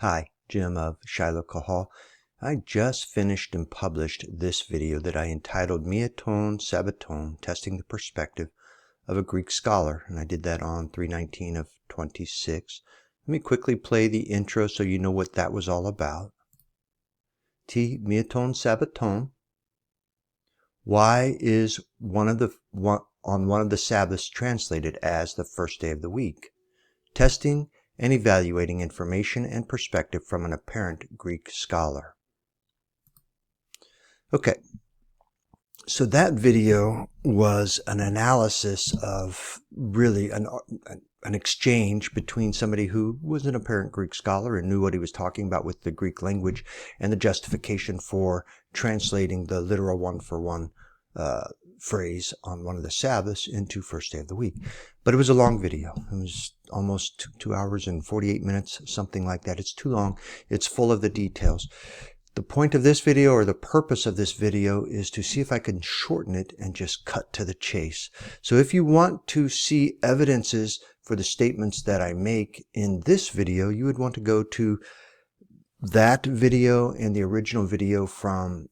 Hi, Jim of Shiloh Kahal. I just finished and published this video that I entitled Meaton Sabbaton, Testing the Perspective of a Greek Scholar, and I did that on 3/19 of 26. Let me quickly play the intro so you know what that was all about. Meaton Sabbaton. Why is one of the Sabbaths translated as the first day of the week? Testing and evaluating information and perspective from an apparent Greek scholar. Okay, so that video was an analysis of really an exchange between somebody who was an apparent Greek scholar and knew what he was talking about with the Greek language and the justification for translating the literal one-for-one phrase on one of the Sabbaths into first day of the week. But it was a long video. It was almost 2 hours and 48 minutes, something like that. It's too long. It's full of the details. The point of this video, or the purpose of this video, is to see if I can shorten it and just cut to the chase. So if you want to see evidences for the statements that I make in this video, you would want to go to that video and the original video from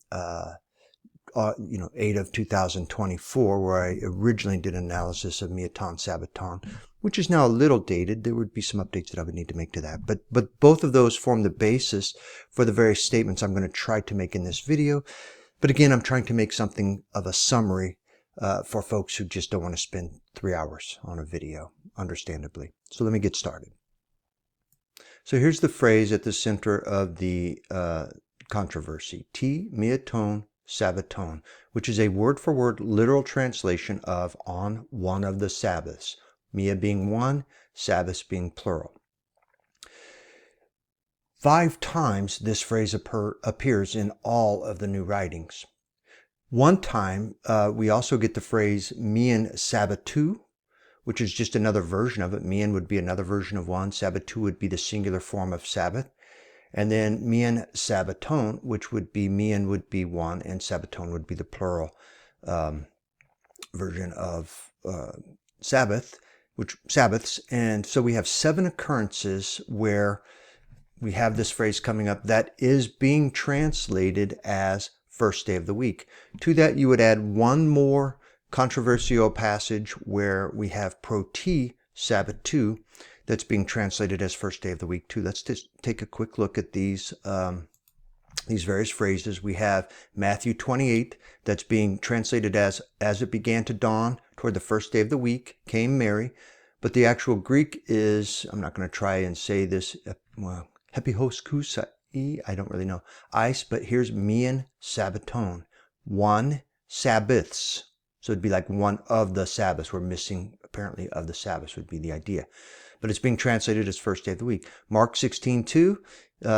8 of 2024, where I originally did an analysis of Meaton Sabbaton, which is now a little dated. There would be some updates that I would need to make to that. But both of those form the basis for the various statements I'm going to try to make in this video. But again, I'm trying to make something of a summary for folks who just don't want to spend 3 hours on a video, understandably. So let me get started. So here's the phrase at the center of the controversy. Meaton Sabbaton, which is a word-for-word literal translation of on one of the Sabbaths. Mia being one, Sabbaths being plural. 5 times this phrase appears in all of the new writings. One time, we also get the phrase Mian Sabbatu, which is just another version of it. Mian would be another version of one. Sabbatu would be the singular form of Sabbath. And then Mian Sabbaton, which would be Mian would be one, and Sabbaton would be the plural version of Sabbaths. And so we have 7 occurrences where we have this phrase coming up that is being translated as first day of the week. To that, you would add one more controversial passage where we have proti Sabbatu, that's being translated as first day of the week too. Let's just take a quick look at these various phrases. We have Matthew 28, that's being translated as it began to dawn toward the first day of the week, came Mary. But the actual Greek is, I'm not going to try and say this, hepihoskusai, I don't really know, but here's Mian Sabbaton, one Sabbaths. So it'd be like one of the Sabbaths. We're missing, apparently, of the Sabbaths would be the idea. But it's being translated as first day of the week. Mark 16:2,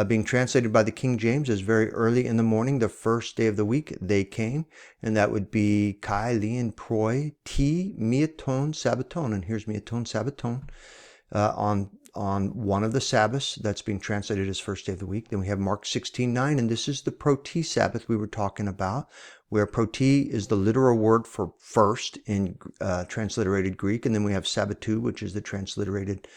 being translated by the King James as very early in the morning, the first day of the week, they came. And that would be kai lien proi ti Meaton Sabbaton. And here's Meaton Sabbaton on one of the Sabbaths. That's being translated as first day of the week. Then we have Mark 16:9, and this is the proti Sabbath we were talking about, where proti is the literal word for first in transliterated Greek. And then we have Sabbatu, which is the transliterated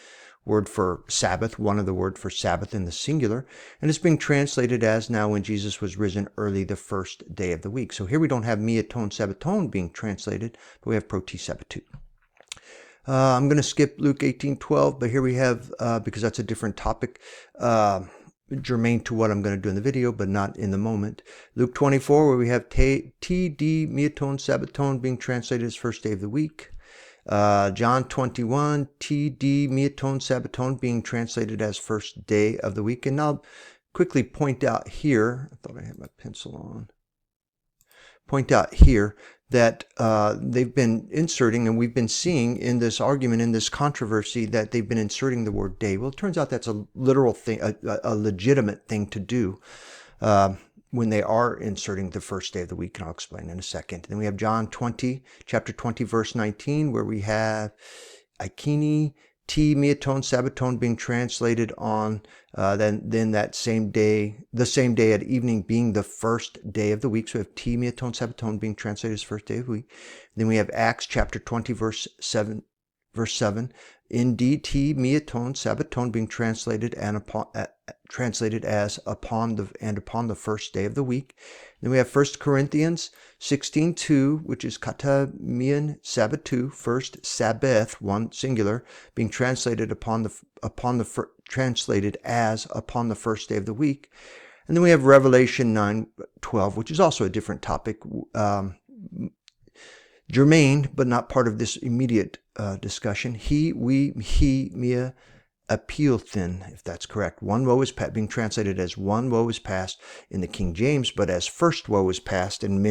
word for Sabbath, one of the word for Sabbath in the singular. And it's being translated as now when Jesus was risen early the first day of the week. So here we don't have Meaton Sabbaton being translated, but we have proti Sabbatu. I'm going to skip Luke 18:12, but here we have, because that's a different topic, germane to what I'm going to do in the video, but not in the moment. Luke 24, where we have T.D. Meaton Sabbaton being translated as first day of the week. John 21, T.D. Meaton Sabbaton being translated as first day of the week. And I'll quickly point out here, I thought I had my pencil on, point out here that they've been inserting, and we've been seeing in this argument, in this controversy, that they've been inserting the word day. Well, it turns out that's a literal thing, a legitimate thing to do when they are inserting the first day of the week, and I'll explain in a second. Then we have John 20, chapter 20, verse 19, where we have Aikini T Meaton Sabbaton being translated on then that same day, the same day at evening being the first day of the week. So we have T Meaton Sabbaton being translated as first day of the week. Then we have Acts chapter 20 verse 7, verse 7, indeed, T meaton, Sabbaton, being translated translated as upon the first day of the week. Then we have 1 Corinthians 16:2, which is kata mian sabbatu, first Sabbath, one singular, being translated translated as upon the first day of the week. And then we have Revelation 9:12, which is also a different topic, germane, but not part of this immediate discussion. He, we, he, mia, appealthin, if that's correct. One woe is past, being translated as one woe is past in the King James, but as first woe is past in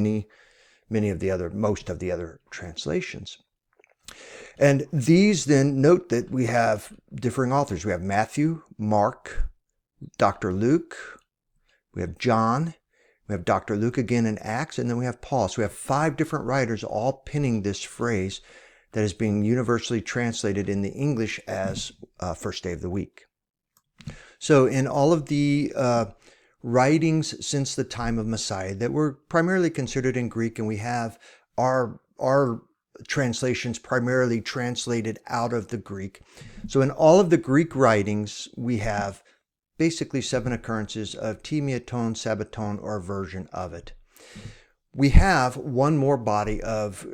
most of the other translations. And these then, note that we have differing authors. We have Matthew, Mark, Dr. Luke, we have John, we have Dr. Luke again in Acts, and then we have Paul. So we have 5 different writers all penning this phrase that is being universally translated in the English as first day of the week. So in all of the writings since the time of Messiah that were primarily considered in Greek, and we have our translations primarily translated out of the Greek. So in all of the Greek writings, we have basically 7 occurrences of Timiaton, Sabbaton, or a version of it. We have one more body of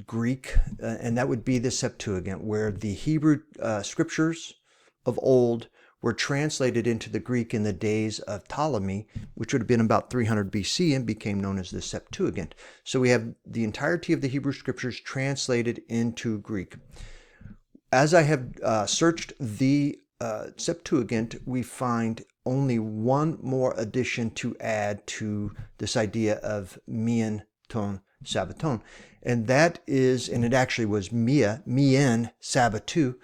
Greek, and that would be the Septuagint, where the Hebrew scriptures of old were translated into the Greek in the days of Ptolemy, which would have been about 300 BC and became known as the Septuagint. So we have the entirety of the Hebrew scriptures translated into Greek. As I have searched the Septuagint, we find only one more addition to add to this idea of mian ton sabbaton, and that is, and it actually was mien sabbatu,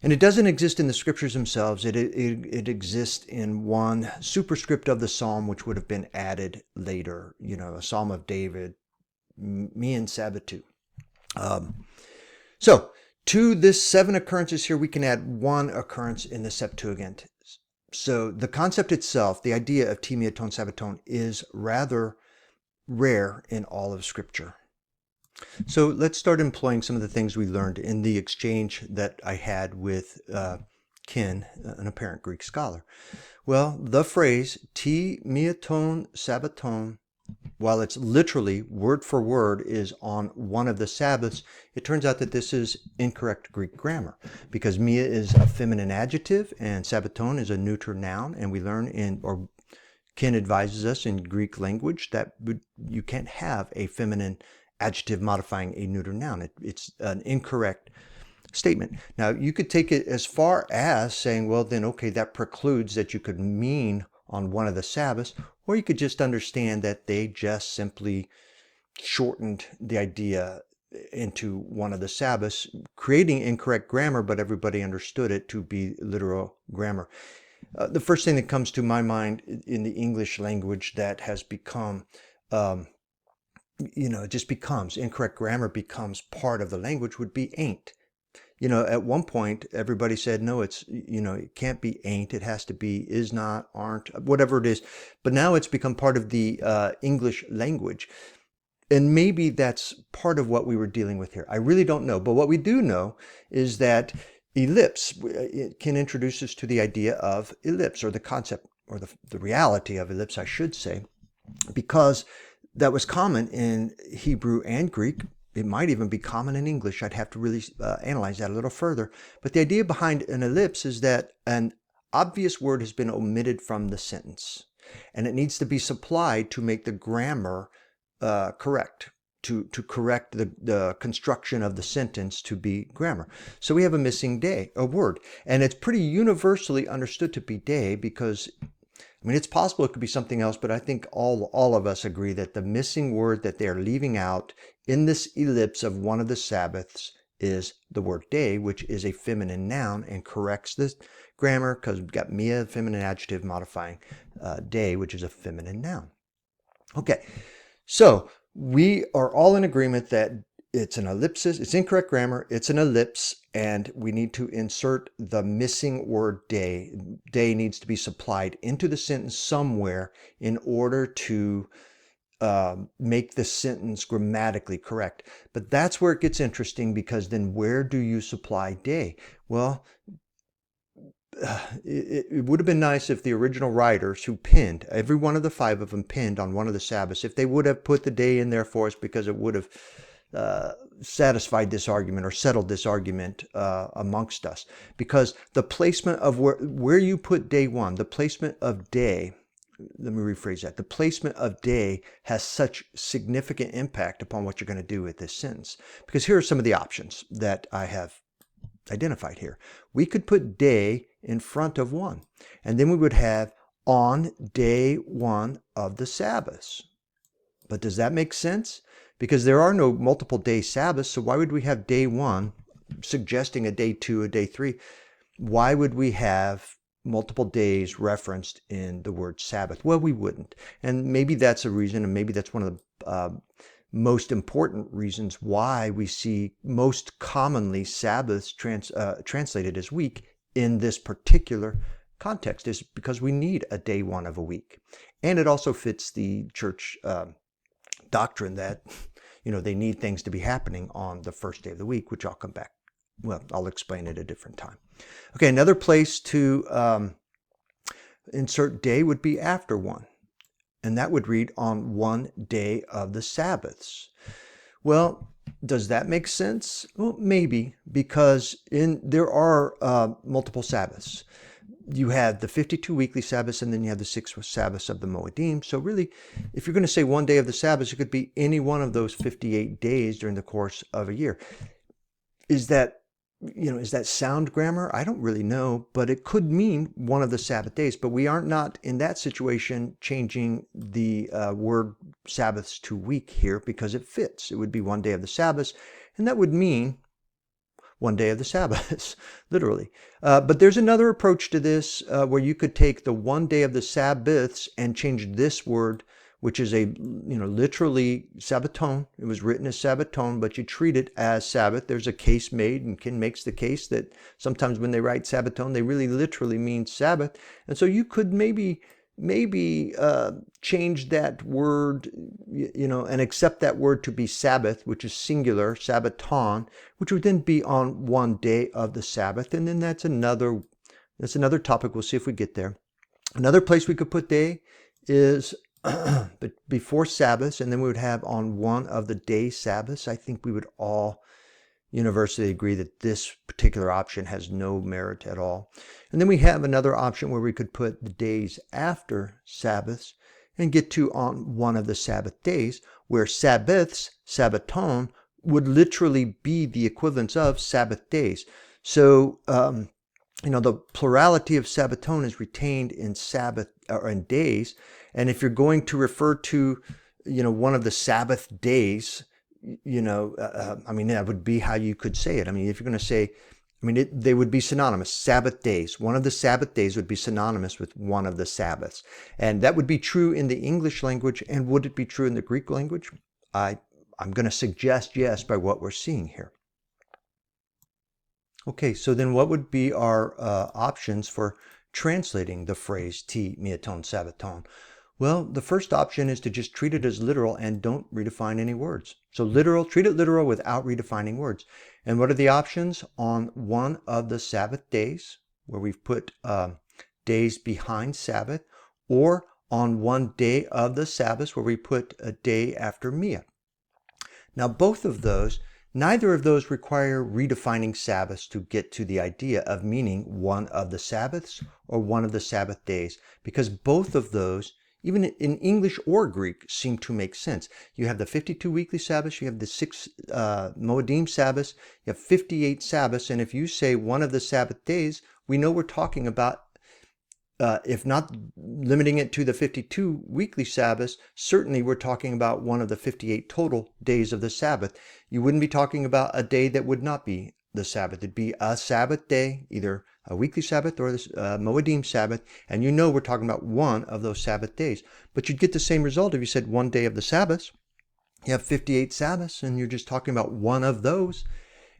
and it doesn't exist in the scriptures themselves. It exists in one superscript of the psalm, which would have been added later. A Psalm of David, mien sabbatu. So to this 7 occurrences here, we can add 1 occurrence in the Septuagint. So the concept itself, the idea of timiaton sabbaton, is rather rare in all of Scripture. So let's start employing some of the things we learned in the exchange that I had with Ken, an apparent Greek scholar. Well, the phrase timiaton sabbaton, while it's literally word for word is on one of the Sabbaths, it turns out that this is incorrect Greek grammar, because mia is a feminine adjective and sabbaton is a neuter noun, and we learn or Ken advises us in Greek language that you can't have a feminine adjective modifying a neuter noun. It's an incorrect statement. Now, you could take it as far as saying, well, then, okay, that precludes that you could mean on one of the Sabbaths, or you could just understand that they just simply shortened the idea into one of the Sabbaths, creating incorrect grammar, but everybody understood it to be literal grammar. The first thing that comes to my mind in the English language that has become, it just becomes, incorrect grammar becomes part of the language would be ain't. At one point, everybody said, no, it can't be ain't. It has to be is not, aren't, whatever it is. But now it's become part of the English language. And maybe that's part of what we were dealing with here. I really don't know. But what we do know is that ellipse, it can introduce us to the idea of ellipse, or the concept, or the reality of ellipse, I should say, because that was common in Hebrew and Greek. It might even be common in English. I'd have to really analyze that a little further. But the idea behind an ellipse is that an obvious word has been omitted from the sentence, and it needs to be supplied to make the grammar correct, to correct the construction of the sentence to be grammar. So we have a missing a word, and it's pretty universally understood to be day, because it's possible it could be something else, but I think all of us agree that the missing word that they're leaving out in this ellipse of one of the Sabbaths is the word day, which is a feminine noun, and corrects this grammar because we've got mia, feminine adjective, modifying day, which is a feminine noun. Okay, so we are all in agreement that it's an ellipsis, it's incorrect grammar, it's an ellipse, and we need to insert the missing word day. Day needs to be supplied into the sentence somewhere in order to make the sentence grammatically correct. But that's where it gets interesting, because then where do you supply day? Well, it would have been nice if the original writers who penned, every one of the 5 of them penned on one of the Sabbaths, if they would have put the day in there for us, because it would have satisfied this argument or settled this argument amongst us. Because the placement of where you put day 1, the placement of day, let me rephrase that. The placement of day has such significant impact upon what you're going to do with this sentence. Because here are some of the options that I have identified here. We could put day in front of 1, and then we would have on day 1 of the Sabbaths. But does that make sense? Because there are no multiple day Sabbaths, so why would we have day 1 suggesting a day 2, a day 3? Why would we have multiple days referenced in the word Sabbath? Well, we wouldn't. And maybe that's a reason, and maybe that's one of the most important reasons why we see most commonly Sabbaths translated as week in this particular context, is because we need a day 1 of a week. And it also fits the church doctrine that, they need things to be happening on the first day of the week, which I'll come back. Well, I'll explain at a different time. Okay, another place to insert day would be after 1. And that would read on 1 day of the Sabbaths. Well, does that make sense? Well, maybe, because there are multiple Sabbaths. You have the 52 weekly Sabbaths, and then you have the 6 Sabbaths of the Moedim. So really, if you're going to say 1 day of the Sabbaths, it could be any one of those 58 days during the course of a year. Is that sound grammar? I don't really know, but it could mean one of the Sabbath days. But we are not in that situation changing the word Sabbaths to week here, because it fits. It would be 1 day of the Sabbaths, and that would mean 1 day of the Sabbaths, literally. But there's another approach to this where you could take the 1 day of the Sabbaths and change this word, which is literally Sabbaton. It was written as Sabbaton, but you treat it as Sabbath. There's a case made, and Ken makes the case that sometimes when they write Sabbaton, they really literally mean Sabbath. And so you could maybe change that word, and accept that word to be Sabbath, which is singular, Sabbaton, which would then be on 1 day of the Sabbath. And then that's another topic. We'll see if we get there. Another place we could put day is but before Sabbaths, and then we would have on 1 of the day Sabbaths. I think we would all universally agree that this particular option has no merit at all. And then we have another option where we could put the days after Sabbaths and get to on 1 of the Sabbath days, where Sabbaths, Sabbaton, would literally be the equivalents of Sabbath days. So, the plurality of Sabbaton is retained in Sabbath or in days. And if you're going to refer to, one of the Sabbath days, that would be how you could say it. I mean, if you're going to say, they would be synonymous. Sabbath days. One of the Sabbath days would be synonymous with one of the Sabbaths. And that would be true in the English language. And would it be true in the Greek language? I'm going to suggest yes by what we're seeing here. Okay, so then what would be our options for translating the phrase T Miaton Sabbaton? Well, the first option is to just treat it as literal and don't redefine any words. So literal, treat it literal without redefining words. And what are the options? On 1 of the Sabbath days, where we've put days behind Sabbath, or on 1 day of the Sabbath, where we put a day after Mia. Now, neither of those require redefining Sabbaths to get to the idea of meaning 1 of the Sabbaths or 1 of the Sabbath days, because both of those, even in English or Greek, seem to make sense. You have the 52 weekly Sabbaths, you have the 6 Moedim Sabbaths, you have 58 Sabbaths, and if you say 1 of the Sabbath days, we know we're talking about, if not limiting it to the 52 weekly Sabbaths, certainly we're talking about 1 of the 58 total days of the Sabbath. You wouldn't be talking about a day that would not be the Sabbath. It'd be a Sabbath day, either a weekly Sabbath or the Moedim Sabbath, and we're talking about 1 of those Sabbath days. But you'd get the same result if you said 1 day of the Sabbaths. You have 58 Sabbaths, and you're just talking about 1 of those,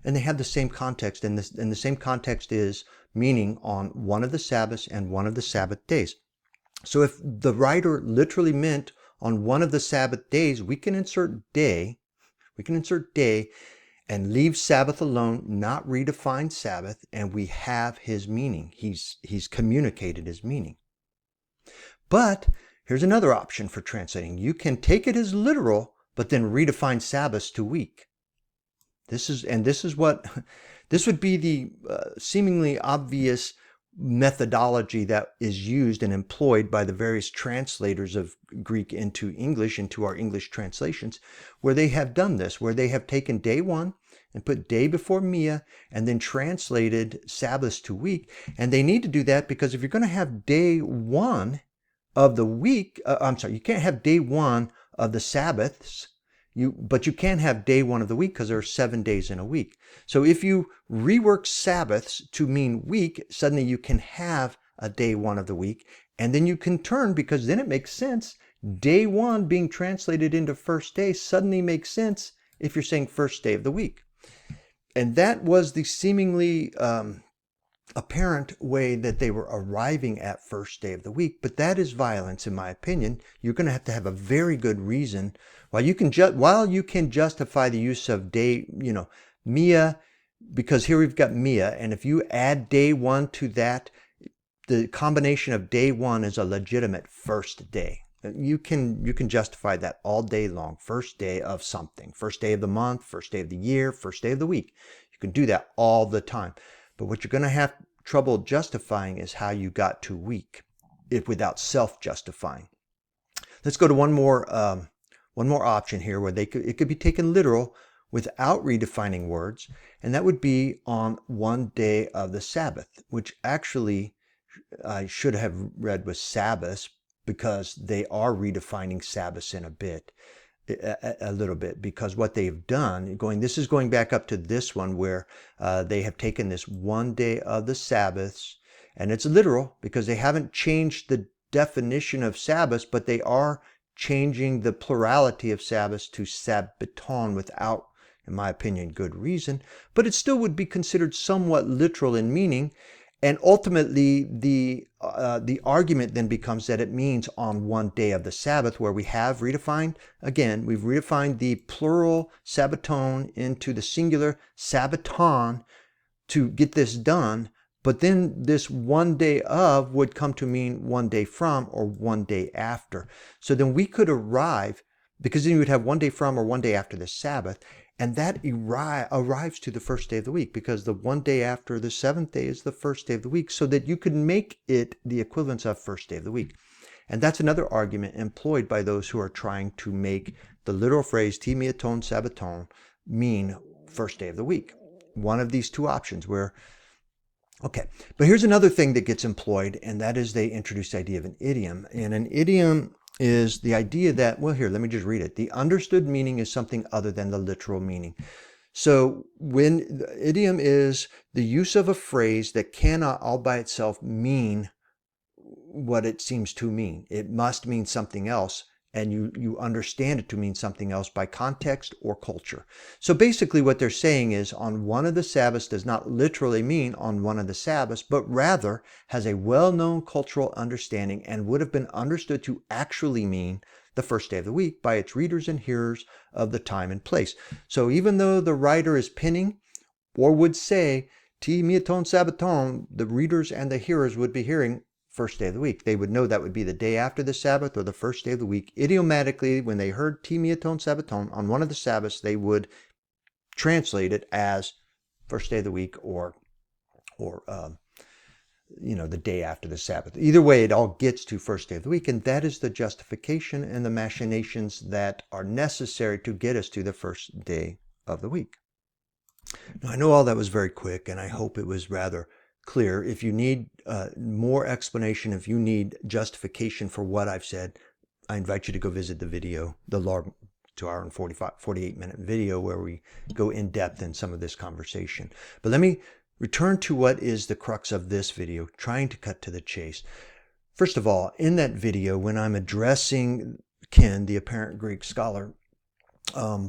and they have the same context, and the same context is meaning on 1 of the Sabbaths and 1 of the Sabbath days. So if the writer literally meant on one of the Sabbath days, we can insert day. We can insert day and leave Sabbath alone, not redefine Sabbath, and we have his meaning. He's communicated his meaning. But here's another option for translating. You can take it as literal, but then redefine Sabbath to week. This would be the seemingly obvious methodology that is used and employed by the various translators of Greek into English, into our English translations, where they have done this, where they have taken day one and put day before Mia and then translated Sabbath to week. And they need to do that because if you're going to have day one of the week, you can't have day one of the Sabbaths, but you can have day one of the week because there are 7 days in a week. So if you rework Sabbaths to mean week, suddenly you can have a day one of the week, and then you can turn, because then it makes sense. Day one being translated into first day suddenly makes sense if you're saying first day of the week. And that was the seemingly apparent way that they were arriving at first day of the week. But that is violence, in my opinion. You're going to have a very good reason. While you can justify the use of day, Mia, because here we've got Mia, and if you add day one to that, the combination of day one is a legitimate first day. You can justify that all day long. First day of something, first day of the month, first day of the year, first day of the week. You can do that all the time. But what you're going to have trouble justifying is how you got to week, without self-justifying. Let's go to one more option here where it could be taken literal without redefining words, and that would be on one day of the Sabbath, which actually I should have read with Sabbaths, because they are redefining Sabbaths in a little bit, because what they've done, this is going back up to this one where they have taken this one day of the Sabbaths, and it's literal because they haven't changed the definition of Sabbaths, but they are changing the plurality of Sabbaths to Sabbaton without, in my opinion, good reason. But it still would be considered somewhat literal in meaning. And ultimately, the argument then becomes that it means on one day of the Sabbath, where we have redefined, again, we've redefined the plural Sabbaton into the singular Sabbaton to get this done. But then this one day of would come to mean one day from or one day after. So then we could arrive, because then you would have one day from or one day after the Sabbath, and that arrives to the first day of the week, because the one day after the seventh day is the first day of the week, so that you could make it the equivalence of first day of the week. And that's another argument employed by those who are trying to make the literal phrase ti miaton Sabbaton mean first day of the week. One of these two options okay, but here's another thing that gets employed, and that is they introduce the idea of an idiom. And an idiom is the idea that, well, here, let me just read it. The understood meaning is something other than the literal meaning. So when the idiom is the use of a phrase that cannot all by itself mean what it seems to mean. It must mean something else, and you understand it to mean something else by context or culture. So basically what they're saying is on one of the Sabbaths does not literally mean on one of the Sabbaths, but rather has a well-known cultural understanding and would have been understood to actually mean the first day of the week by its readers and hearers of the time and place. So even though the writer is pinning or would say ti miaton Sabbaton, the readers and the hearers would be hearing first day of the week. They would know that would be the day after the Sabbath or the first day of the week. Idiomatically, when they heard ti miaton Sabbaton on one of the Sabbaths, they would translate it as first day of the week or the day after the Sabbath. Either way, it all gets to first day of the week, and that is the justification and the machinations that are necessary to get us to the first day of the week. Now, I know all that was very quick, and I hope it was rather clear. If you need more explanation, if you need justification for what I've said, I invite you to go visit the video, the long 2-hour and 48-minute video where we go in depth in some of this conversation. But let me return to what is the crux of this video, trying to cut to the chase. First of all, in that video, when I'm addressing Ken, the apparent Greek scholar, I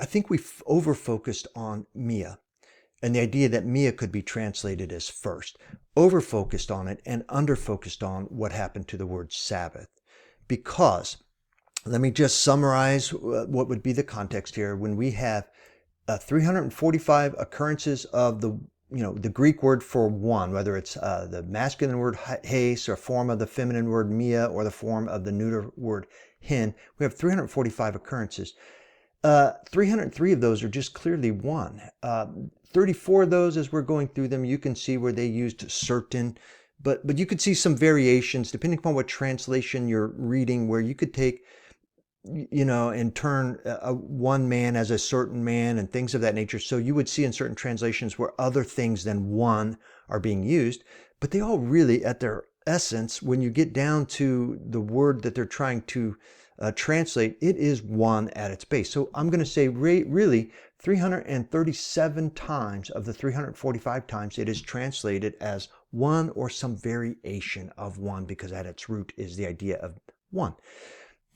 think we over-focused on Mia. And the idea that Mia could be translated as first, over-focused on it and under-focused on what happened to the word Sabbath. because let me just summarize what would be the context here. When we have 345 occurrences of the Greek word for one, whether it's the masculine word hais, or a form of the feminine word mia, or the form of the neuter word hin, we have 345 occurrences. 303 of those are just clearly one. 34 of those, as we're going through them, you can see where they used certain, but you could see some variations depending upon what translation you're reading, where you could take, and turn one man as a certain man and things of that nature. So you would see in certain translations where other things than one are being used, but they all really, at their essence, when you get down to the word that they're trying to translate, it is one at its base. So I'm going to say really 337 times of the 345 times it is translated as one or some variation of one, because at its root is the idea of one.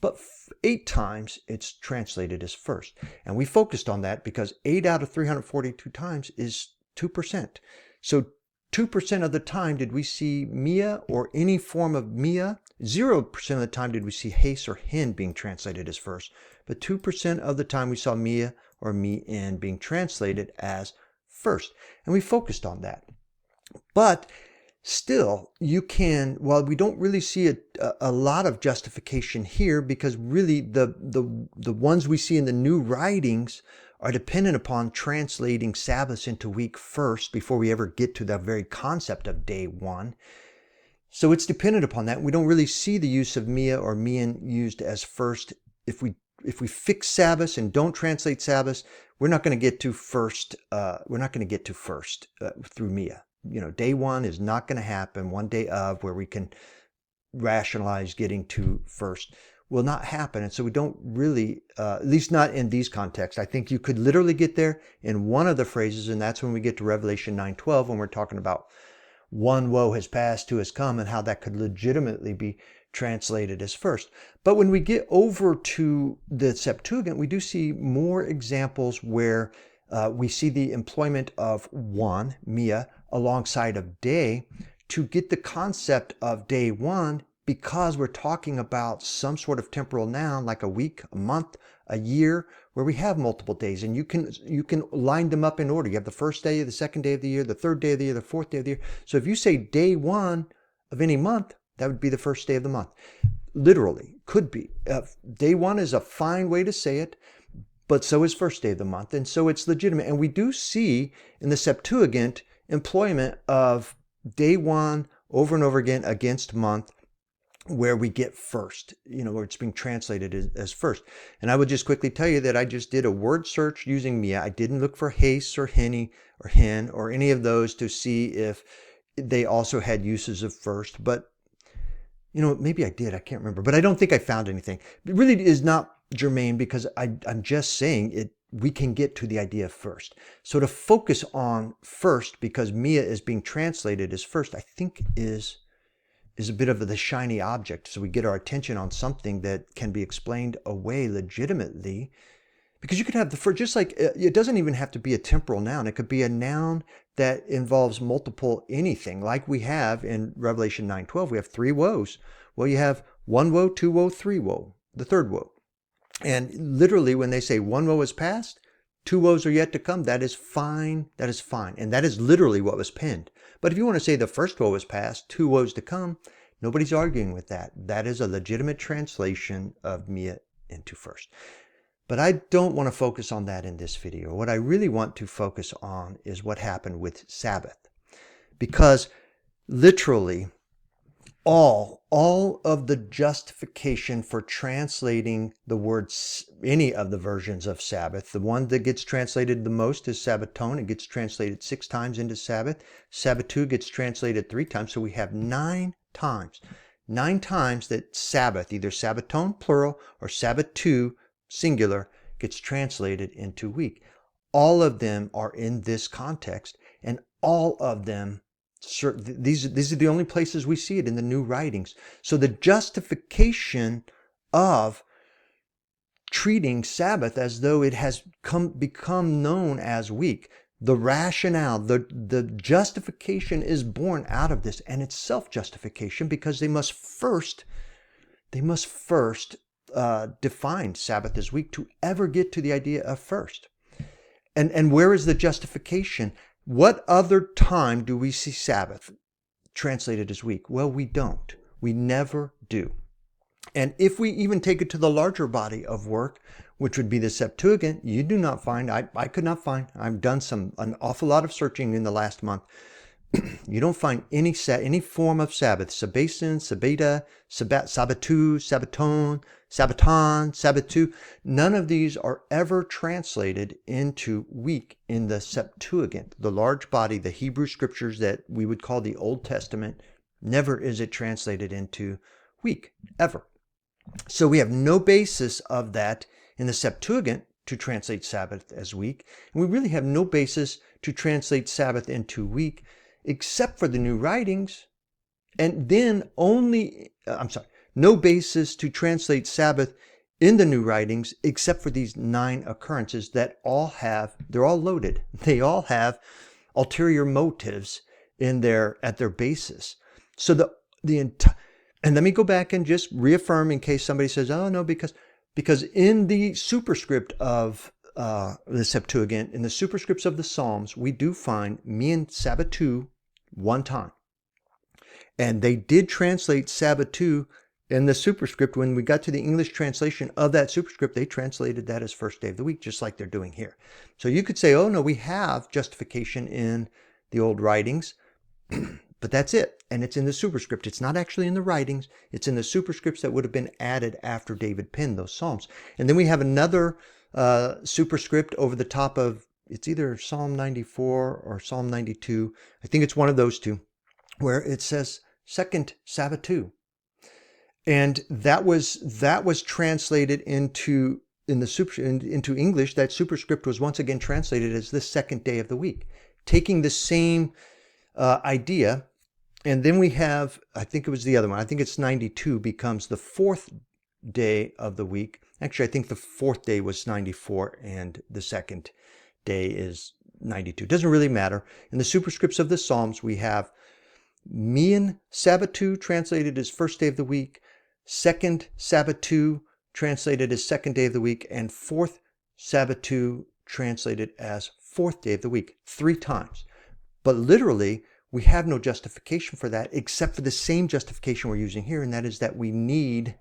But 8 times it's translated as first. And we focused on that because 8 out of 342 times is 2%. So 2% of the time did we see mia or any form of mia. 0% of the time did we see hais or hin being translated as first. But 2% of the time we saw mia or mi-in being translated as first. And we focused on that. But still, you can, while we don't really see a lot of justification here, because really the ones we see in the new writings are dependent upon translating Sabbaths into week first before we ever get to the very concept of day one. So it's dependent upon that. We don't really see the use of mia or mian used as first. If we fix Sabbaths and don't translate Sabbaths, we're not going to get to first. We're not going to get to first through mia. Day one is not going to happen. One day of, where we can rationalize getting to first, will not happen. And so we don't really, at least not in these contexts. I think you could literally get there in one of the phrases, and that's when we get to Revelation 9:12, when we're talking about one woe has passed, two has come, and how that could legitimately be translated as first. But when we get over to the Septuagint, we do see more examples where we see the employment of one, mia, alongside of day, to get the concept of day one, because we're talking about some sort of temporal noun like a week, a month, a year, where we have multiple days, and you can line them up in order. You have the first day, the second day of the year, the third day of the year, the fourth day of the year. So if you say day one of any month, that would be the first day of the month. Literally, could be. Day one is a fine way to say it, but so is first day of the month, and so it's legitimate. And we do see in the Septuagint employment of day one over and over again against month, where we get first, where it's being translated as first. And I would just quickly tell you that I just did a word search using mia. I didn't look for hais or henny or hin or any of those to see if they also had uses of first. But, maybe I did. I can't remember. But I don't think I found anything. It really is not germane, because I'm just saying it. We can get to the idea of first. So to focus on first, because mia is being translated as first, I think is a bit of the shiny object. So we get our attention on something that can be explained away legitimately, because you could have the first, just like it doesn't even have to be a temporal noun. It could be a noun that involves multiple anything, like we have in Revelation 9:12. We have 3 woes. Well, you have 1 woe, 2 woe, 3 woe, the 3rd woe. And literally, when they say 1 woe is past, 2 woes are yet to come, that is fine. That is fine. And that is literally what was penned. But if you want to say the first woe is past, 2 woes to come, nobody's arguing with that. That is a legitimate translation of mia into first. But I don't want to focus on that in this video. What I really want to focus on is what happened with Sabbath. Because literally, all of the justification for translating the words, any of the versions of Sabbath, the one that gets translated the most is Sabbaton. It gets translated 6 times into Sabbath. Sabbatou gets translated 3 times. So we have 9 times. 9 times that Sabbath, either Sabbaton plural or Sabbatou singular, gets translated into week. All of them are in this context, and all of them, these are the only places we see it in the new writings. So the justification of treating Sabbath as though it has become known as week, the rationale, the justification is born out of this, and it's self-justification, because they must first they must first define Sabbath as week to ever get to the idea of first. And where is the justification? What other time do we see Sabbath translated as week? Well, we don't. We never do. And if we even take it to the larger body of work, which would be the Septuagint, you do not find, I could not find, I've done an awful lot of searching in the last month. You don't find any form of Sabbath, Sabbaton, Sabbata, Sabbatu, Sabbaton, Sabbaton, Sabbatu. None of these are ever translated into week in the Septuagint, the large body, the Hebrew Scriptures that we would call the Old Testament. Never is it translated into week, ever. So we have no basis of that in the Septuagint to translate Sabbath as week. And we really have no basis to translate Sabbath into week except for the new writings. And then no basis to translate Sabbath in the new writings except for these 9 occurrences that they're all loaded. They all have ulterior motives at their basis. So and let me go back and just reaffirm in case somebody says, oh no, because in the superscript of the Septuagint, in the superscripts of the Psalms, we do find Mian Sabbatu 1 time. And they did translate Sabbatu in the superscript. When we got to the English translation of that superscript, they translated that as first day of the week, just like they're doing here. So you could say, oh no, we have justification in the old writings, but that's it. And it's in the superscript. It's not actually in the writings. It's in the superscripts that would have been added after David penned those Psalms. And then we have another superscript over the top of, it's either Psalm 94 or Psalm 92. I think it's one of those two, where it says second Sabbatu. And that was translated into English. That superscript was once again translated as the second day of the week, taking the same idea. And then we have, I think it was the other one, I think it's 92 becomes the 4th day of the week. Actually, I think the 4th day was 94 and the 2nd day is 92. It doesn't really matter. In the superscripts of the Psalms, we have Mian Sabbatu translated as first day of the week, second Sabbatu translated as second day of the week, and fourth Sabbatu translated as 4th day of the week, 3 times. But literally, we have no justification for that except for the same justification we're using here, and that is that we need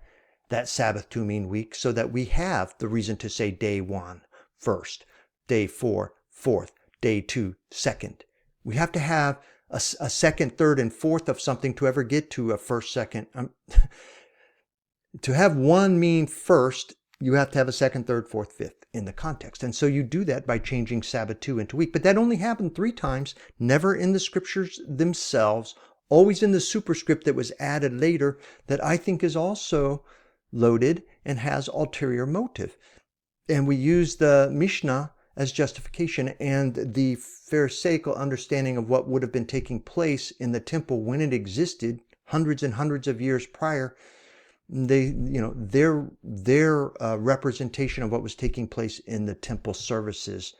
that Sabbath to mean week so that we have the reason to say day 1, first, day 4, 4th, day 2, 2nd. We have to have a 2nd, 3rd, and 4th of something to ever get to a 1st, 2nd. To have one mean first, you have to have a 2nd, 3rd, 4th, 5th in the context. And so you do that by changing Sabbatu into week. But that only happened 3 times, never in the scriptures themselves, always in the superscript that was added later that I think is also loaded and has ulterior motive. And we use the Mishnah as justification and the Pharisaical understanding of what would have been taking place in the temple when it existed hundreds and hundreds of years prior. Their representation of what was taking place in the temple services.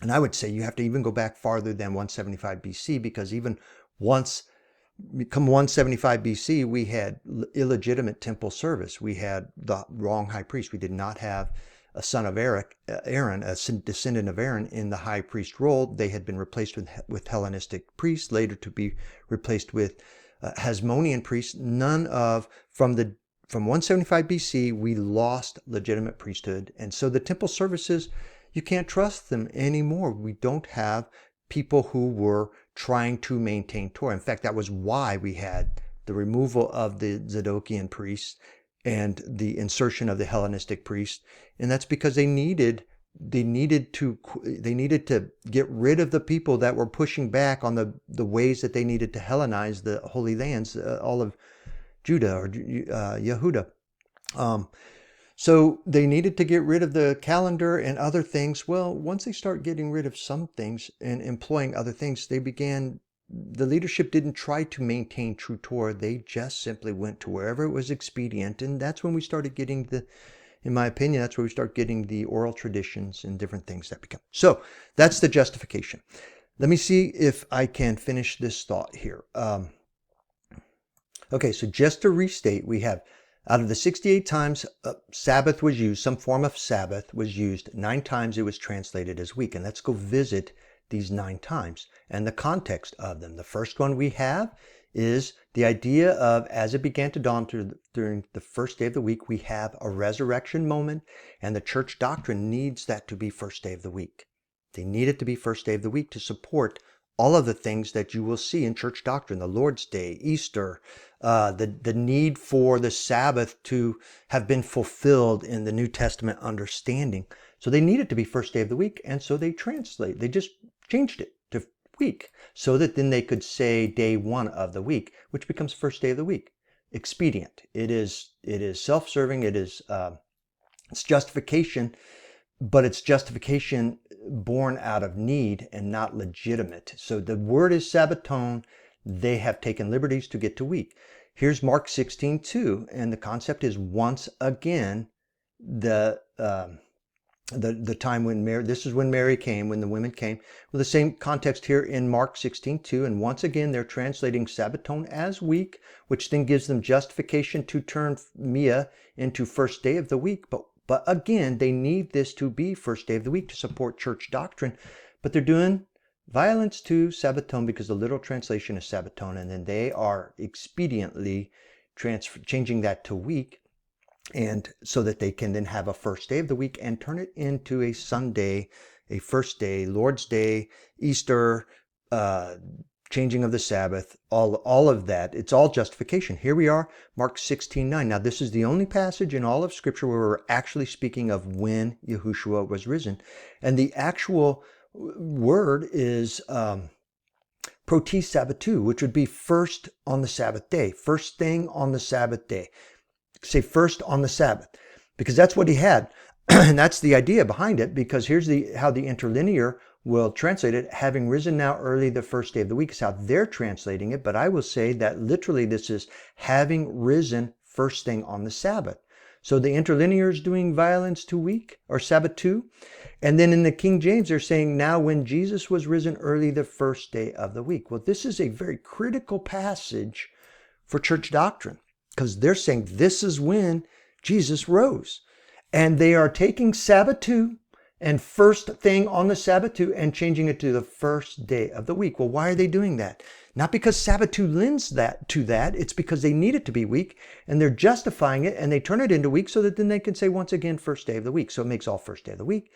And I would say you have to even go back farther than 175 BC, because even once, come 175 BC, we had illegitimate temple service. We had the wrong high priest. We did not have a son of Aaron, a descendant of Aaron in the high priest role. They had been replaced with Hellenistic priests, later to be replaced with Hasmonean priests. From 175 BC, we lost legitimate priesthood. And so the temple services, you can't trust them anymore. We don't have people who were trying to maintain Torah. In fact, that was why we had the removal of the Zadokian priests and the insertion of the Hellenistic priests. And that's because they needed to get rid of the people that were pushing back on the ways that they needed to Hellenize the Holy Lands, all of Judah or Yehuda. So they needed to get rid of the calendar and other things. Well, once they start getting rid of some things and employing other things, the leadership didn't try to maintain true Torah. They just simply went to wherever it was expedient. And that's when we started getting in my opinion, that's where we start getting the oral traditions and different things that become. So that's the justification. Let me see if I can finish this thought here. Okay, so just to restate, we have Out of the 68 times Sabbath was used, some form of Sabbath was used, 9 times it was translated as week. And let's go visit these 9 times and the context of them. The first one we have is the idea of, as it began to dawn during the first day of the week, we have a resurrection moment, and the church doctrine needs that to be first day of the week. They need it to be first day of the week to support all of the things that you will see in church doctrine, the Lord's Day, Easter, the need for the Sabbath to have been fulfilled in the New Testament understanding. So they need it to be first day of the week, and so they just changed it to week, so that then they could say day 1 of the week, which becomes first day of the week. Expedient. It is self-serving. It's justification, but it's justification born out of need and not legitimate. So the word is Sabbaton. They have taken liberties to get to week. Here's Mark 16:2, and the concept is once again the time when Mary, this is when Mary came, when the women came. Well, the same context here in Mark 16:2, and once again they're translating Sabbaton as week, which then gives them justification to turn Mia into first day of the week. But again, they need this to be first day of the week to support church doctrine. But they're doing violence to Sabbaton because the literal translation is Sabbaton, and then they are expediently changing that to week, and so that they can then have a first day of the week and turn it into a Sunday, a first day, Lord's Day, Easter, changing of the Sabbath, all of that. It's all justification. Here we are, Mark 16:9. Now, this is the only passage in all of Scripture where we're actually speaking of when Yahushua was risen. And the actual word is proti Sabbatu, which would be first on the Sabbath day, first thing on the Sabbath day. Say first on the Sabbath, because that's what he had. And that's the idea behind it, because here's how the interlinear will translate it. Having risen now early the first day of the week is how they're translating it. But I will say that literally this is having risen first thing on the Sabbath. So the interlinear is doing violence to week, or Sabbatu. And then in the King James, they're saying now when Jesus was risen early the first day of the week. Well, this is a very critical passage for church doctrine, because they're saying this is when Jesus rose. And they are taking Sabbatu and first thing on the Sabbatu and changing it to the first day of the week. Well, why are they doing that? Not because Sabbatu lends that to that. It's because they need it to be week, and they're justifying it, and they turn it into week so that then they can say once again first day of the week. So it makes all first day of the week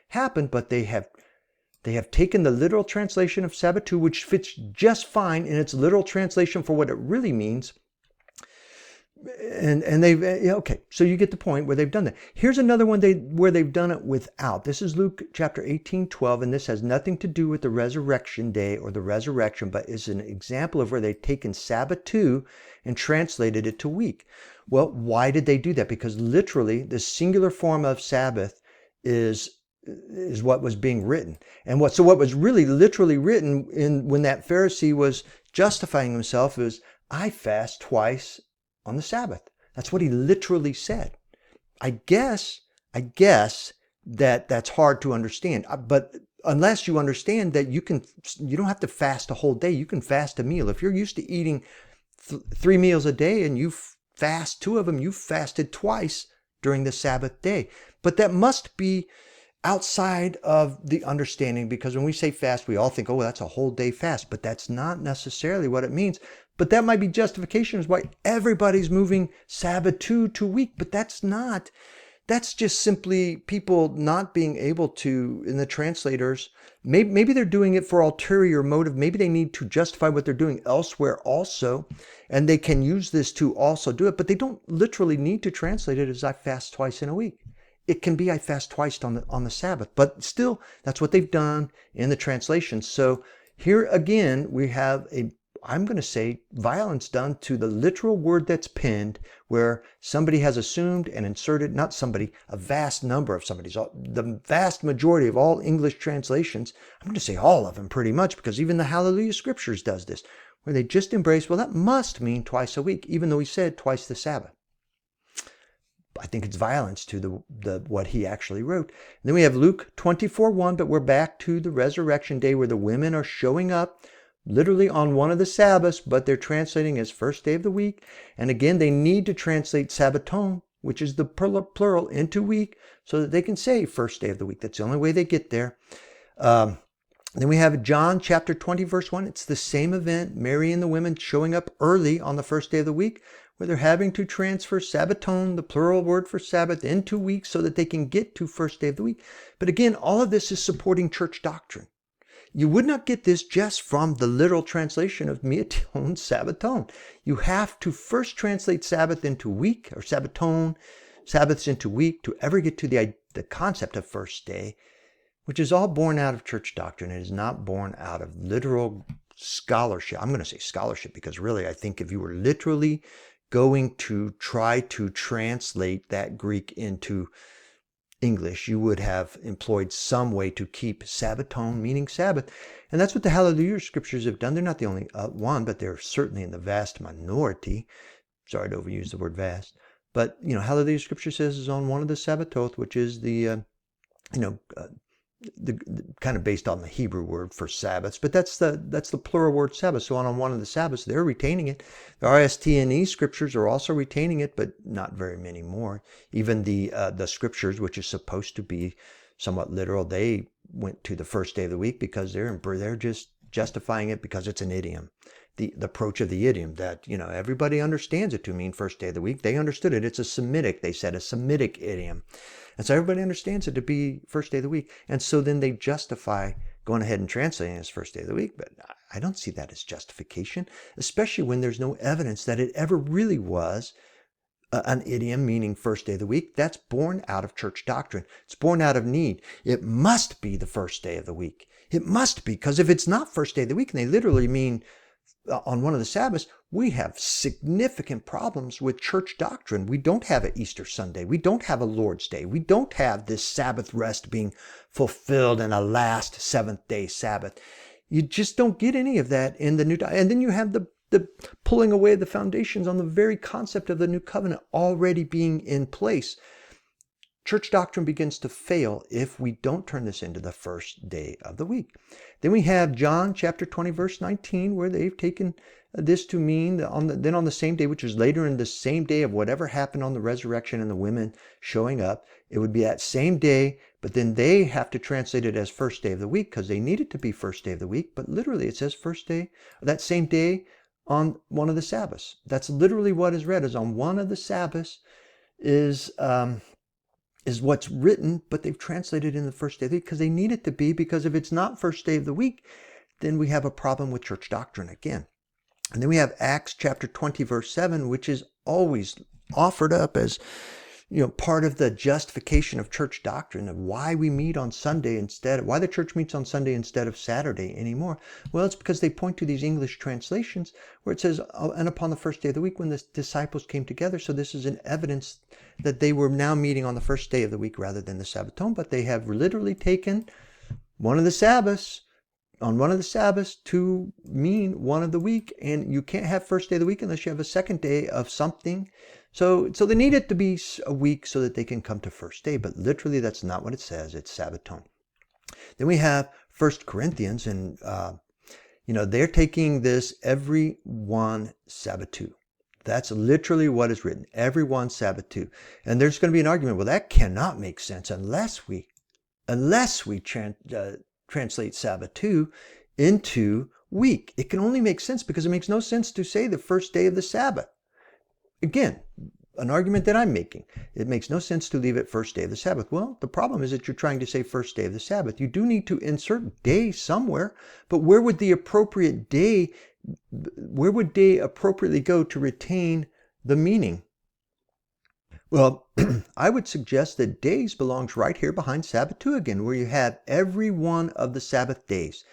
happen, but they have taken the literal translation of Sabbatu, which fits just fine in its literal translation for what it really means. And they've, okay, so you get the point where they've done that. Here's another one where they've done it without. This is Luke chapter 18:12, and this has nothing to do with the resurrection day or the resurrection, but is an example of where they've taken Sabbatu and translated it to week. Well, why did they do that? Because literally the singular form of Sabbath is what was being written. And what was really literally written when that Pharisee was justifying himself is, I fast twice on the Sabbath. That's what he literally said. I guess that that's hard to understand. But unless you understand that you don't have to fast a whole day. You can fast a meal. If you're used to eating 3 meals a day and you fast 2 of them, you fasted twice during the Sabbath day. But that must be outside of the understanding, because when we say fast, we all think, oh, that's a whole day fast. But that's not necessarily what it means. But that might be justification is why everybody's moving Sabbatu to week. But that's not. That's just simply people not being able to, in the translators, maybe they're doing it for ulterior motive. Maybe they need to justify what they're doing elsewhere also. And they can use this to also do it. But they don't literally need to translate it as I fast twice in a week. It can be I fast twice on the Sabbath. But still, that's what they've done in the translation. So here again, we have I'm going to say violence done to the literal word that's penned, where somebody has assumed and inserted, not somebody, a vast number of somebody's, the vast majority of all English translations, I'm going to say all of them pretty much, because even the HalleluYah Scriptures does this, where they just embrace, well, that must mean twice a week, even though he said twice the Sabbath. I think it's violence to the what he actually wrote. And then we have Luke 24:1, but we're back to the resurrection day where the women are showing up literally on one of the Sabbaths, but they're translating as first day of the week. And again, they need to translate Sabbaton, which is the plural, into week so that they can say first day of the week. That's the only way they get there. Then we have John chapter 20, verse 1. It's the same event, Mary and the women showing up early on the first day of the week, where they're having to transfer Sabbaton, the plural word for Sabbath, into week so that they can get to first day of the week. But again, all of this is supporting church doctrine. You would not get this just from the literal translation of Miaton, Sabbaton. You have to first translate Sabbath into week, or Sabbaton, Sabbaths into week, to ever get to the concept of first day, which is all born out of church doctrine. It is not born out of literal scholarship. I'm going to say scholarship because really I think if you were literally going to try to translate that Greek into English, you would have employed some way to keep Sabbaton, meaning Sabbath. And that's what the HalleluYah Scriptures have done. They're not the only one, but they're certainly in the vast minority. Sorry to overuse the word vast. But, HalleluYah Scripture says is on one of the Sabbatoth, which is the kind of based on the Hebrew word for Sabbaths, but that's the plural word Sabbath. So on one of the Sabbaths, they're retaining it. The RSTNE scriptures are also retaining it, but not very many more. Even the scriptures, which is supposed to be somewhat literal, they went to the first day of the week because they're just justifying it because it's an idiom. The approach of the idiom that, everybody understands it to mean first day of the week. They understood it. It's a Semitic, they said, a Semitic idiom. And so everybody understands it to be first day of the week. And so then they justify going ahead and translating it as first day of the week. But I don't see that as justification, especially when there's no evidence that it ever really was an idiom meaning first day of the week. That's born out of church doctrine. It's born out of need. It must be the first day of the week. It must be, because if it's not first day of the week and they literally mean on one of the Sabbaths, we have significant problems with church doctrine. We don't have an Easter Sunday. We don't have a Lord's Day. We don't have this Sabbath rest being fulfilled in a last seventh day Sabbath. You just don't get any of that in the New Testament. And then you have the pulling away the foundations on the very concept of the New Covenant already being in place. Church doctrine begins to fail if we don't turn this into the first day of the week. Then we have John chapter 20, verse 19, where they've taken this to mean that on the same day, which is later in the same day of whatever happened on the resurrection and the women showing up, it would be that same day, but then they have to translate it as first day of the week because they need it to be first day of the week. But literally it says first day, that same day on one of the Sabbaths. That's literally what is read, is on one of the Sabbaths is what's written, but they've translated in the first day of the week because they need it to be, because if it's not first day of the week, then we have a problem with church doctrine again. And then we have Acts chapter 20, verse 7, which is always offered up as part of the justification of church doctrine of why we meet on Sunday why the church meets on Sunday instead of Saturday anymore. Well, it's because they point to these English translations where it says, and upon the first day of the week when the disciples came together. So this is an evidence that they were now meeting on the first day of the week rather than the Sabbaton, but they have literally taken one of the Sabbaths to mean one of the week. And you can't have first day of the week unless you have a second day of something. So they need it to be a week so that they can come to first day. But literally, that's not what it says. It's Sabbaton. Then we have 1 Corinthians, and they're taking this every one Sabbatou. That's literally what is written. Every one Sabbatou. And there's going to be an argument. Well, that cannot make sense unless we translate Sabbatou into week. It can only make sense because it makes no sense to say the first day of the Sabbath. Again, an argument that I'm making. It makes no sense to leave it first day of the Sabbath. Well, the problem is that you're trying to say first day of the Sabbath. You do need to insert day somewhere, but where would day appropriately go to retain the meaning? Well, I would suggest that days belongs right here behind Sabbatou again, where you have every one of the Sabbath days,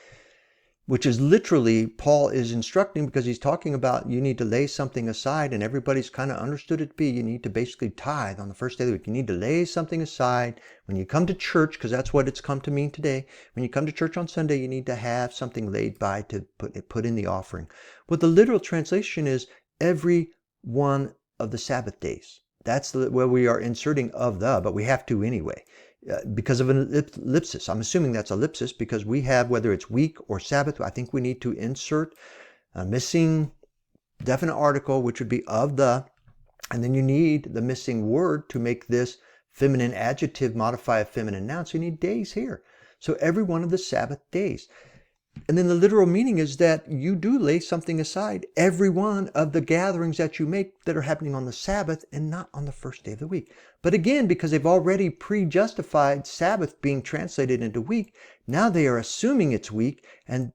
which is literally, Paul is instructing, because he's talking about you need to lay something aside, and everybody's kind of understood it to be you need to basically tithe on the first day of the week. You need to lay something aside when you come to church, because that's what it's come to mean today. When you come to church on Sunday, you need to have something laid by to put in the offering. Well, the literal translation is every one of the Sabbath days. That's where we are inserting but we have to anyway. because of an ellipsis. I'm assuming that's ellipsis because we have, whether it's week or Sabbath, I think we need to insert a missing definite article, which would be of the, and then you need the missing word to make this feminine adjective modify a feminine noun. So you need days here. So every one of the Sabbath days. And then the literal meaning is that you do lay something aside every one of the gatherings that you make that are happening on the Sabbath and not on the first day of the week. But again, because they've already pre-justified Sabbath being translated into week, now they are assuming it's week, and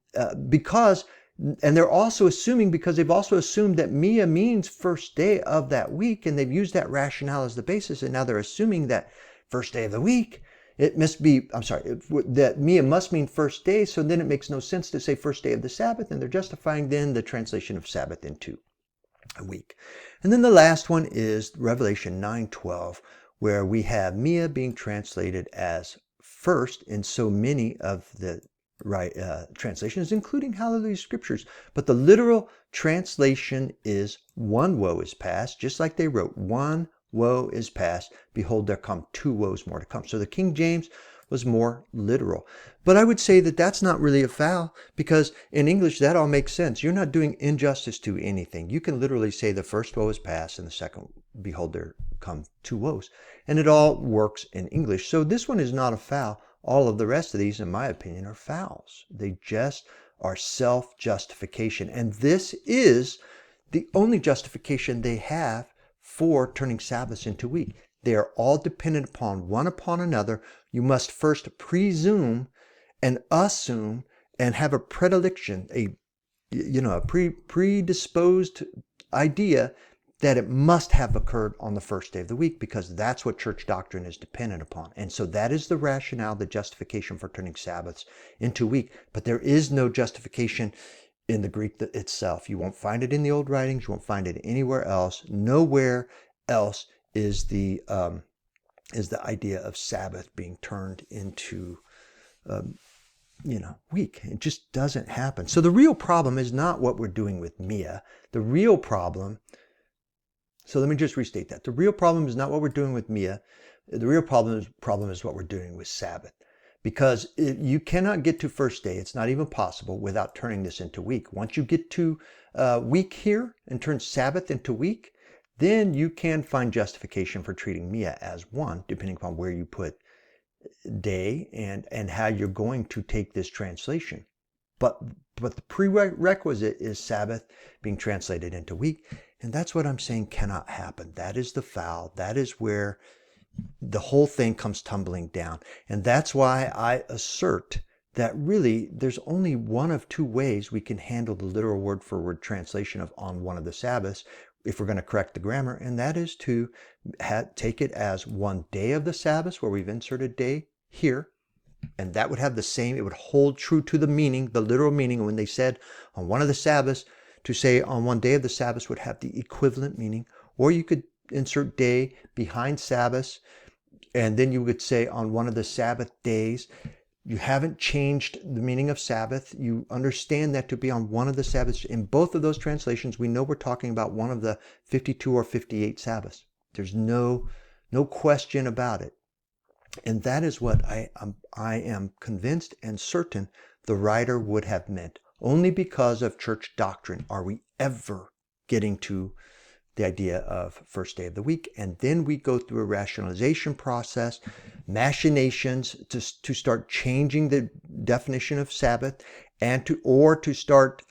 they're also assuming, because they've also assumed that Mia means first day of that week, and they've used that rationale as the basis, and now they're assuming that first day of the week, it must be, that Mia must mean first day, so then it makes no sense to say first day of the Sabbath, and they're justifying then the translation of Sabbath into a week. And then the last one is Revelation 9:12, where we have Mia being translated as first in so many of the translations, including HalleluYah Scriptures. But the literal translation is one woe is past, just like they wrote, one woe is past. Behold, there come two woes more to come. So the King James was more literal. But I would say that that's not really a foul, because in English that all makes sense. You're not doing injustice to anything. You can literally say the first woe is past and the second, behold, there come two woes. And it all works in English. So this one is not a foul. All of the rest of these, in my opinion, are fouls. They just are self-justification. And this is the only justification they have for turning Sabbaths into week. They are all dependent upon one upon another. You must first presume and assume and have a predilection, a predisposed idea that it must have occurred on the first day of the week, because that's what church doctrine is dependent upon. And so that is the rationale, the justification for turning Sabbaths into week. But there is no justification in the Greek itself. You won't find it in the old writings. You won't find it anywhere else. Nowhere else is the idea of Sabbath being turned into week. It just doesn't happen. So the real problem is not what we're doing with Mia. The real problem, so let me just restate that. The real problem is not what we're doing with Mia. The real problem is what we're doing with Sabbath. Because you cannot get to first day, it's not even possible, without turning this into week. Once you get to week here and turn Sabbath into week, then you can find justification for treating Mia as one, depending upon where you put day and how you're going to take this translation. But the prerequisite is Sabbath being translated into week. And that's what I'm saying cannot happen. That is the foul. That is where the whole thing comes tumbling down. And that's why I assert that really there's only one of two ways we can handle the literal word for word translation of on one of the Sabbaths, if we're going to correct the grammar, and that is to take it as one day of the Sabbath, where we've inserted day here, and that would have the same, it would hold true to the meaning, the literal meaning. When they said on one of the Sabbaths, to say on one day of the Sabbath would have the equivalent meaning. Or you could insert day behind Sabbaths, and then you would say on one of the Sabbath days. You haven't changed the meaning of Sabbath. You understand that to be on one of the Sabbaths. In both of those translations, we know we're talking about one of the 52 or 58 Sabbaths. There's no question about it. And that is what I am convinced and certain the writer would have meant. Only because of church doctrine are we ever getting to the idea of first day of the week. And then we go through a rationalization process, machinations to start changing the definition of Sabbath, and to start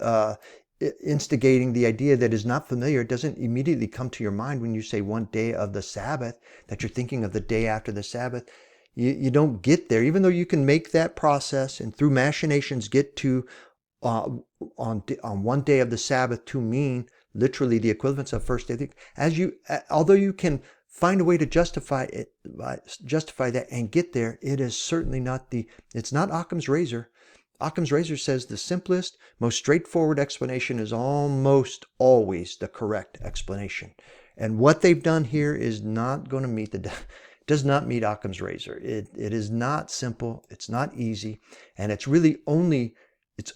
instigating the idea that is not familiar. It doesn't immediately come to your mind when you say one day of the Sabbath, that you're thinking of the day after the Sabbath. You don't get there, even though you can make that process and through machinations get to on one day of the Sabbath to mean literally the equivalence of first day. Although you can find a way to justify that and get there, it is certainly not it's not Occam's razor. Occam's razor says the simplest, most straightforward explanation is almost always the correct explanation. And what they've done here is not going to does not meet Occam's razor. It is not simple. It's not easy. And it's really only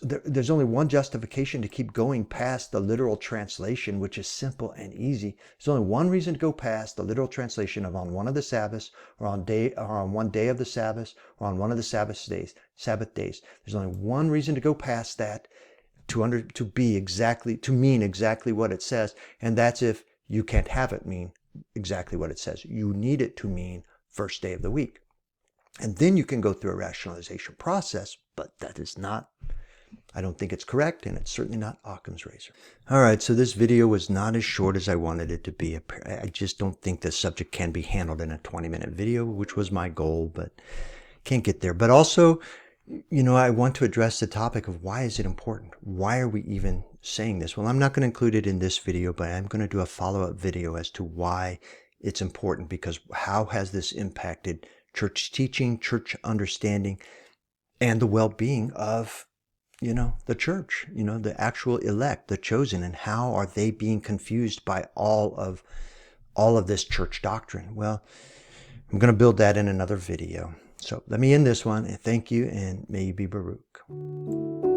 there's only one justification to keep going past the literal translation, which is simple and easy. There's only one reason to go past the literal translation of on one of the Sabbaths, or on one day of the Sabbath, or on one of the Sabbath days. There's only one reason to go past that to mean exactly what it says, and that's if you can't have it mean exactly what it says. You need it to mean first day of the week. And then you can go through a rationalization process, but that is not, I don't think it's correct, and it's certainly not Occam's razor. All right, so this video was not as short as I wanted it to be. I just don't think the subject can be handled in a 20-minute video, which was my goal, but can't get there. But also, I want to address the topic of why is it important? Why are we even saying this? Well, I'm not going to include it in this video, but I'm going to do a follow-up video as to why it's important, because how has this impacted church teaching, church understanding, and the well-being of, the church, the actual elect, the chosen, and how are they being confused by all of this church doctrine? Well, I'm going to build that in another video. So let me end this one, and thank you, and may you be Baruch.